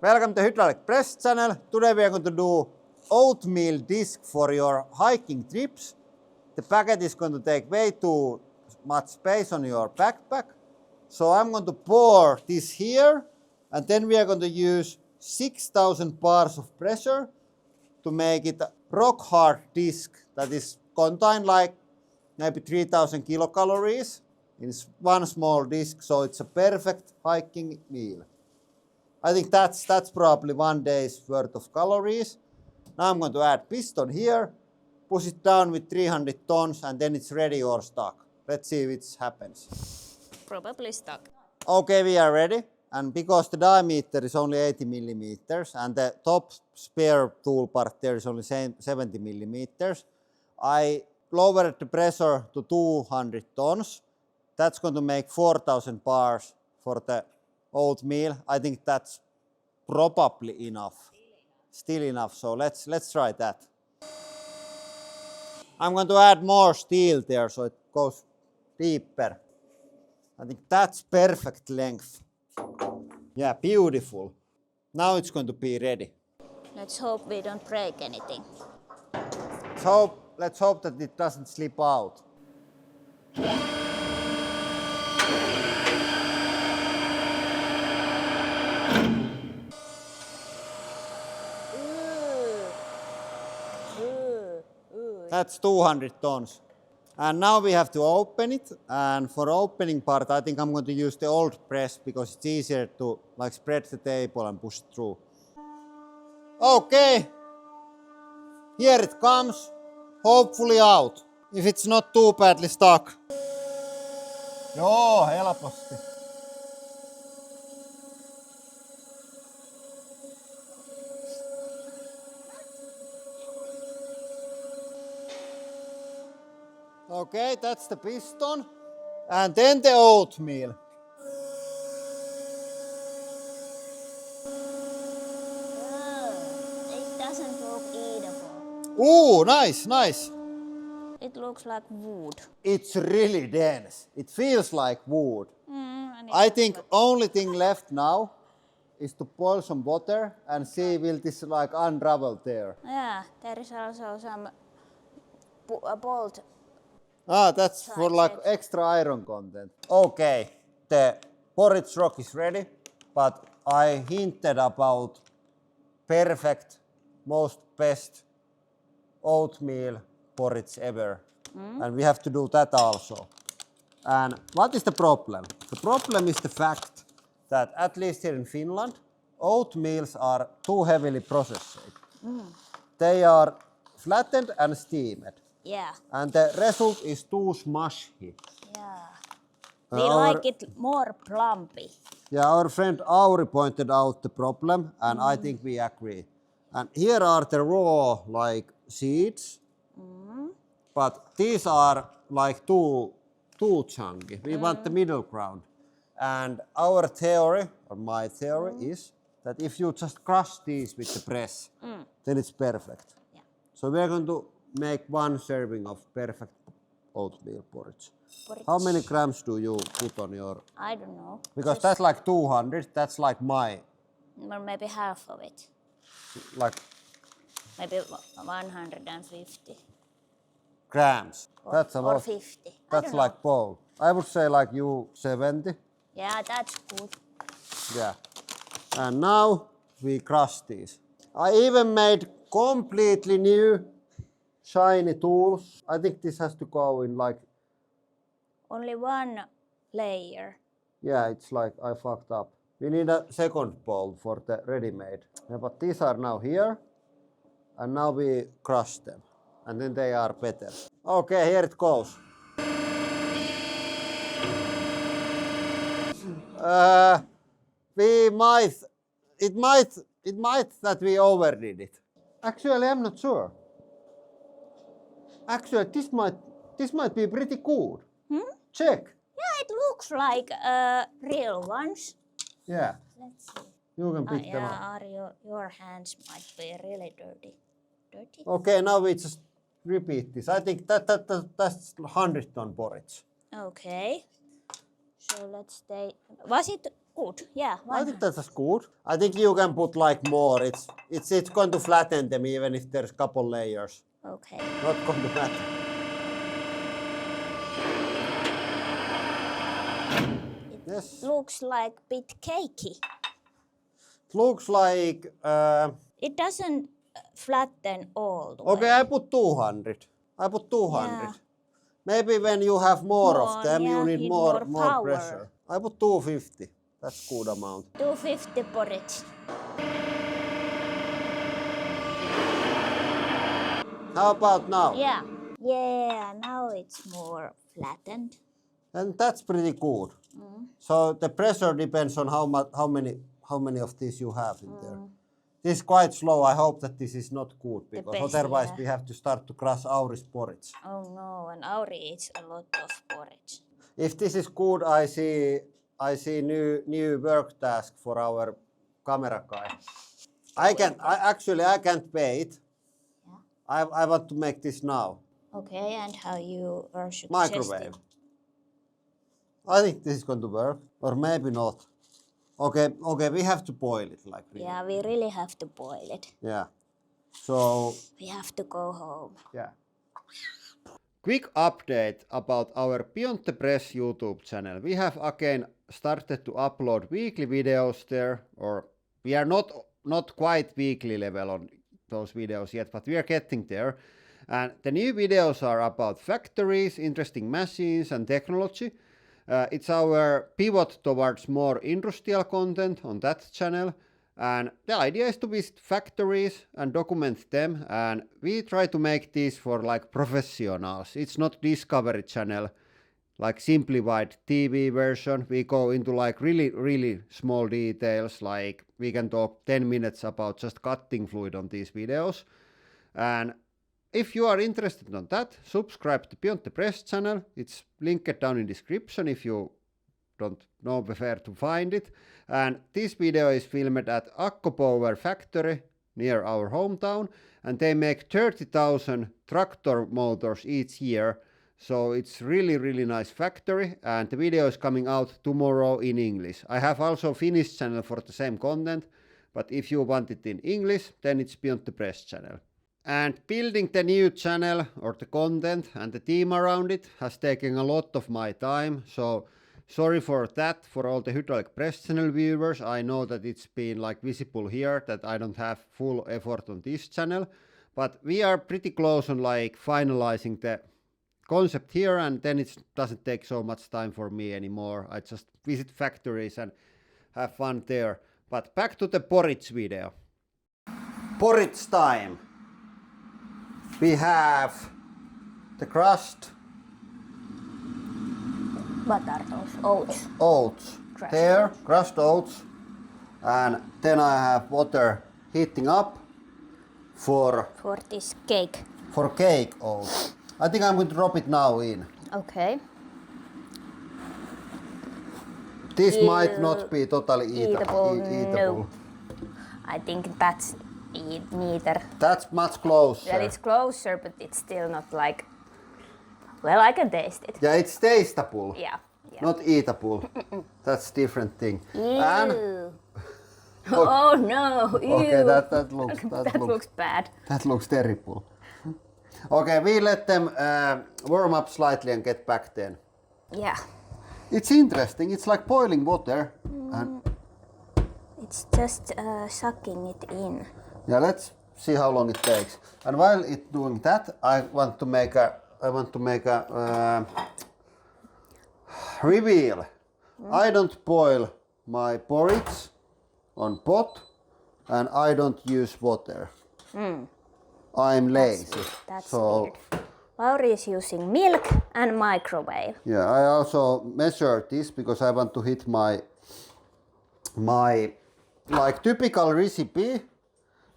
Welcome to Hydraulic Press channel. Today we are going to do oatmeal disc for your hiking trips. The packet is going to take way too much space on your backpack. So I'm going to pour this here and then we are going to use 6,000 bars of pressure to make it a rock hard disc that is contain like maybe 3,000 kilocalories in one small disc, so it's a perfect hiking meal. I think that's probably 1 day's worth of calories. Now I'm going to add piston here, push it down with 300 tons and then it's ready or stuck. Let's see if it happens. Probably stuck. Okay, we are ready. And because the diameter is only 80 millimeters and the top spare tool part there is only 70 millimeters, I lowered the pressure to 200 tons. That's going to make 4,000 bars for the oatmeal. I think that's probably enough. Still enough, so let's try that. I'm going to add more steel there so it goes deeper. I think that's perfect length. Yeah, beautiful. Now it's going to be ready. Let's hope we don't break anything. Let's hope that it doesn't slip out. That's 200 tons. And now we have to open it. And for opening part, I think I'm going to use the old press because it's easier to like spread the table and push it through. Okay. Here it comes. Hopefully out. If it's not too badly stuck. Joo, helposti. Okay, that's the piston. And then the oatmeal. It doesn't look eatable. Ooh, nice, nice. It looks like wood. It's really dense. It feels like wood. I think only thing left now is to boil some water and see will this like unravel there. Yeah, there is also some bolt. Ah, that's for like extra iron content. Okay, the porridge rock is ready, but I hinted about perfect, most best oatmeal porridge ever. And we have to do that also. And what is the problem? The problem is the fact that at least here in Finland, oatmeals are too heavily processed. They are flattened and steamed. Yeah. And the result is too mushy. Yeah. We like it more plumpy. Yeah, our friend Auri pointed out the problem and I think we agree. And here are the raw like seeds. But these are like too chunky. We want the middle ground. And our theory, or my theory, is that if you just crush these with the press, then it's perfect. Yeah. So we're going to make 1 serving of perfect oatmeal porridge. How many grams do you put on your... I don't know. Because that's like 200, that's like my... Or maybe half of it. Like... Maybe 150. Grams. That's a lot. Or 50. That's like bowl. I would say like you 70. Yeah, that's good. Yeah. And now we crush these. I even made completely new shiny tools. I think this has to go in like... Only 1 layer. Yeah, it's like I fucked up. We need a second bowl for the ready-made. Yeah, but these are now here. And now we crush them. And then they are better. Okay, here it goes. It might that we overdid it. Actually, I'm not sure. Actually, this might be pretty good. Check. Yeah, it looks like real ones. Yeah. Let's see. You can pick them up. Yeah, your hands might be really dirty. Okay, now we just repeat this. I think that's 100 ton porridge. Okay. So let's stay. Was it Good, yeah. I think that's good. I think you can put like more. It's going to flatten them even if there's couple layers. Okay. Not going to matter. Yes. Looks like bit cakey. It looks like. It doesn't flatten all the Okay, way. I put 200. I put 200. Yeah. Maybe when you have more of them, yeah, you need more power. pressure. I put 250. That's good amount. 250 porridge. How about now? Yeah. Yeah, now it's more flattened. And that's pretty good. So the pressure depends on how many of these you have in there. This is quite slow. I hope that this is not good because best, otherwise yeah. we have to start to crush Auri's porridge. Oh no, and Auri eats a lot of porridge. If this is good, I see new work task for our camera guy. I can't wait. Yeah. I want to make this now. Okay, and how you are suggested? Microwave. I think this is going to work, or maybe not. Okay, we have to boil it like really. Yeah, we really have to boil it. Yeah. So We have to go home. yeah. Quick update about our Beyond the Press YouTube channel. We have again started to upload weekly videos there, or we are not quite weekly level on those videos yet, but we are getting there. And the new videos are about factories, interesting machines and technology. It's our pivot towards more industrial content on that channel. And the idea is to visit factories and document them, and we try to make this for like professionals. It's not Discovery Channel, like simplified TV version. We go into like really small details, like we can talk 10 minutes about just cutting fluid on these videos. And if you are interested in that, subscribe to Beyond the Press channel. It's linked down in description if you don't know where to find it. And this video is filmed at Akko Power factory near our hometown, and they make 30,000 tractor motors each year. So it's really nice factory, and the video is coming out tomorrow in English. I have also Finnish channel for the same content, but if you want it in English, then it's Beyond the Press channel. And building the new channel or the content and the team around it has taken a lot of my time, so sorry for that for all the Hydraulic Press channel viewers. I know that it's been like visible here that I don't have full effort on this channel, but we are pretty close on like finalizing the concept here, and then it doesn't take so much time for me anymore. I just visit factories and have fun there. But back to the porridge video. Porridge time. We have the crust. What are those? Oats. Oats. Crushed There, oats. crushed oats. And then I have water heating up for this cake. for cake oats. I think I'm going to drop it now in. Okay. This might not be totally eatable. No. I think that's neither. That's much closer. Well, it's closer, but it's still not like. Well, I can taste it. Yeah, it's tasteable. Yeah. Not eatable. That's different thing. And Ew. Oh no! Ew. okay, that looks that looks bad. That looks terrible. Okay, we let them warm up slightly and get back then. Yeah. It's interesting. It's like boiling water. And It's just sucking it in. yeah, let's see how long it takes. And while it's doing that, I want to make a reveal. I don't boil my porridge on pot, and I don't use water. I'm lazy. That's so weird. Lauri is using milk and microwave. yeah, I also measure this because I want to hit my like typical recipe,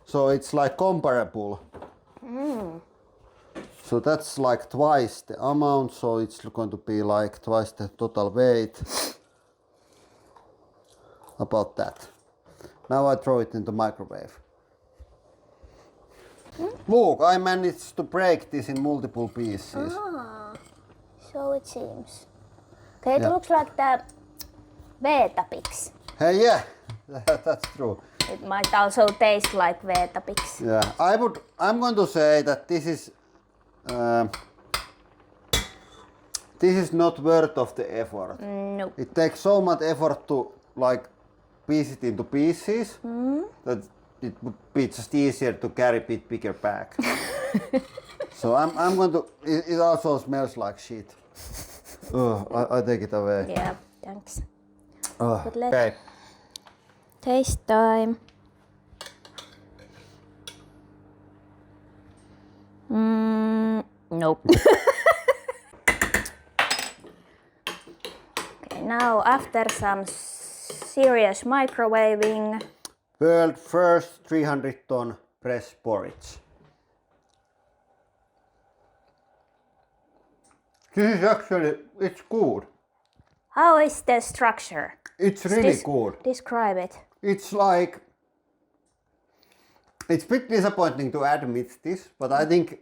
so it's like comparable. So that's like twice the amount, so it's going to be like twice the total weight. About that. Now I throw it into microwave. Look, I managed to break this in multiple pieces. So it seems. Okay, it Yeah. looks like the Weetabix. Hey, yeah, that's true. It might also taste like Weetabix. Yeah, I'm going to say that this is not worth of the effort. No. It takes so much effort to like piece it into pieces that it would be just easier to carry a bit bigger bag. So I'm going to. It also smells like shit. I take it away. Yeah, thanks. But Okay. taste time. Nope. Okay, now after some serious microwaving, World first 300-ton press porridge. This is actually, it's good. how is the structure? It's really good. Describe it. It's like, it's a bit disappointing to admit this, but I think a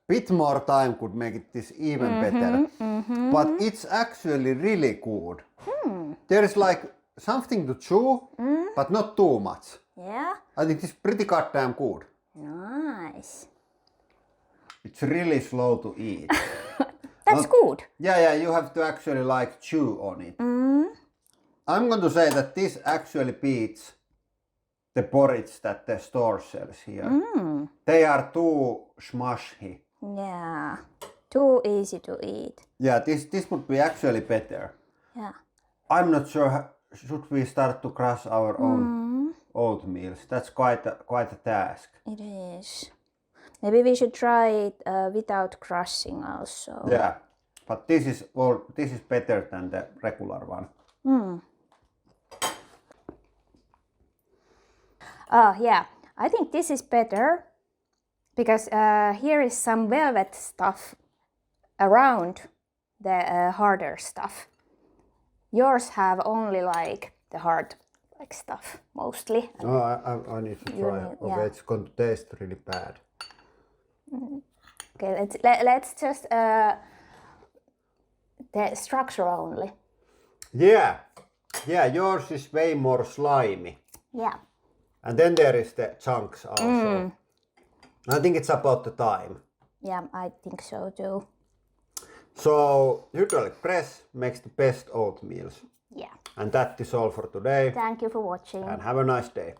bit more time could make it this even better. But it's actually really good. There is like something to chew, but not too much. Yeah? I think it's pretty goddamn good. Nice. It's really slow to eat. That's good. Yeah, you have to actually like chew on it. I'm going to say that this actually beats the porridge that the store sells here. They are too smushy. Yeah. Too easy to eat. Yeah, this would be actually better. Yeah. I'm not sure, should we start to crush our own oatmeals? That's quite a task. It is. Maybe we should try it without crushing also. Yeah, but this is better than the regular one. Yeah, I think this is better because here is some velvet stuff around the harder stuff. Yours have only like the hard like stuff mostly. Oh, I need to try. need- Okay, yeah. it's going to taste really bad. Okay, let's just the structure only. Yeah, yours is way more slimy. Yeah. And then there is the chunks also. I think it's about the time. Yeah, I think so too. So hydraulic press makes the best oatmeals. Yeah. And that is all for today. Thank you for watching. And have a nice day.